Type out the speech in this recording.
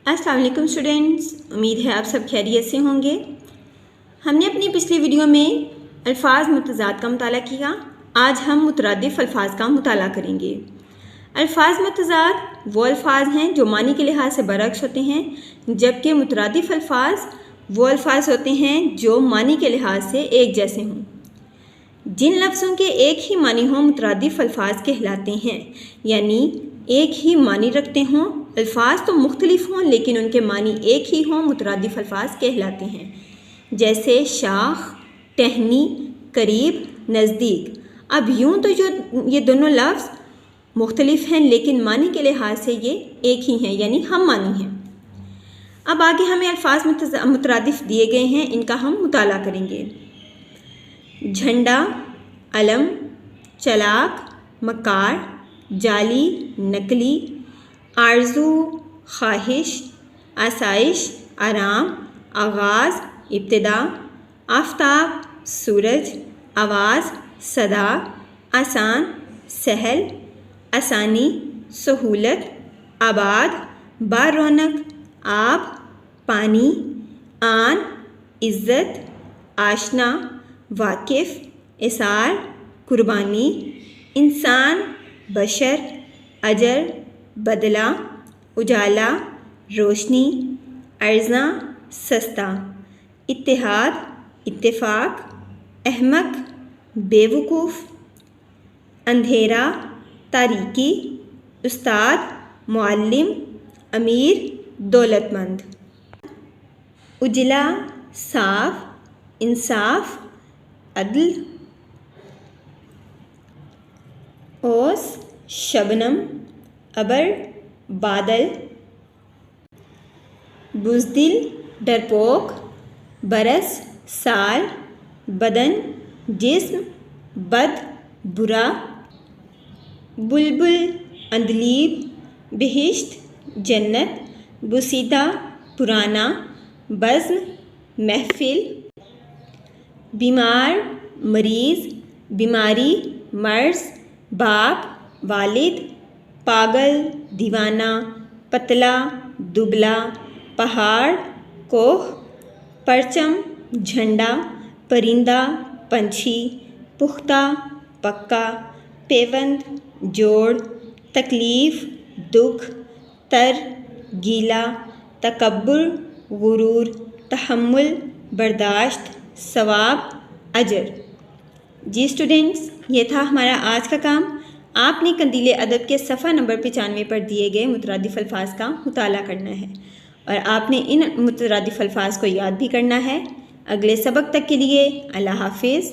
अस्सलाम वालेकुम स्टूडेंट्स, उम्मीद है आप सब खैरियत से होंगे। हमने अपनी पिछली वीडियो में अल्फाज मुतज़ाद का मुताला किया। आज हम मुतरादिफ अल्फाज का मुताला करेंगे। अल्फाज मुतज़ाद वो अल्फाज हैं जो मानी के लिहाज से बरअक्स होते हैं, जबकि मुतरादिफ अल्फाज वो अल्फाज होते हैं जो मानी के लिहाज से एक जैसे हों। जिन लफ्ज़ों के एक ही मानी हों मुतरादिफ अल्फाज कहलाते हैं, यानी एक ही मानी रखते हों। अल्फाज तो मुख्तलिफ हों लेकिन उनके मानी एक ही हों, मुतरादिफ अल्फाज कहलाते हैं। जैसे शाख, टहनी, करीब, नज़दीक। अब यूँ तो जो ये दोनों लफ्ज़ मुख्तलिफ हैं लेकिन मानी के लिहाज से ये एक ही हैं, यानी हम मानी हैं। अब आगे हमें अल्फाज मुतरादिफ दिए गए हैं, इनका हम मुताला करेंगे। झंडा, अलम, चलाक, मकार, जाली, नकली, आरज़ू, ख्वाहिश, आसाइश, आराम, आगाज़, इब्तिदा, आफ़ताब, सूरज, आवाज़, सदा, आसान, सहल, आसानी, सहूलत, आबाद, बारौनक, आब, पानी, आन, इज़्ज़त, आशना, वाकिफ़, इसार, कुर्बानी, इंसान, बशर, अजर, बदला, उजाला, रोशनी, अर्ज़ा, सस्ता, इत्तेहाद, इत्तेफाक, अहमक, बेवकूफ़, अंधेरा, तारीकी, उस्ताद, मुअल्लिम, अमीर, दौलतमंद। उजला, साफ, इंसाफ, अदल, ओस, शबनम, अबर, बादल, बुज़दिल, डरपोक, बरस, साल, बदन, जिस्म, बद, बुरा, बुलबुल, अंदलीब, बिहिश्त, जन्नत, बुसीदा, पुराना, बज़्म, महफिल, बीमार, मरीज़, बीमारी, मर्ज़, बाप, वालिद, पागल, दीवाना, पतला, दुबला, पहाड़, कोह, परचम, झंडा, परिंदा, पंछी, पुख्ता, पक्का, पेवंद, जोड़, तकलीफ़, दुख, तर, गीला, तकब्बुर, गुरूर, तहम्मुल, बर्दाश्त, सवाब, अजर। जी स्टूडेंट्स, ये था हमारा आज का काम। आपने कंदीले अदब के सफ़ा नंबर 95 पर दिए गए मुतरादिफ अल्फाज का मुताला करना है और आपने इन मुतरादिफ अल्फाज को याद भी करना है। अगले सबक तक के लिए अल्लाह हाफिज़।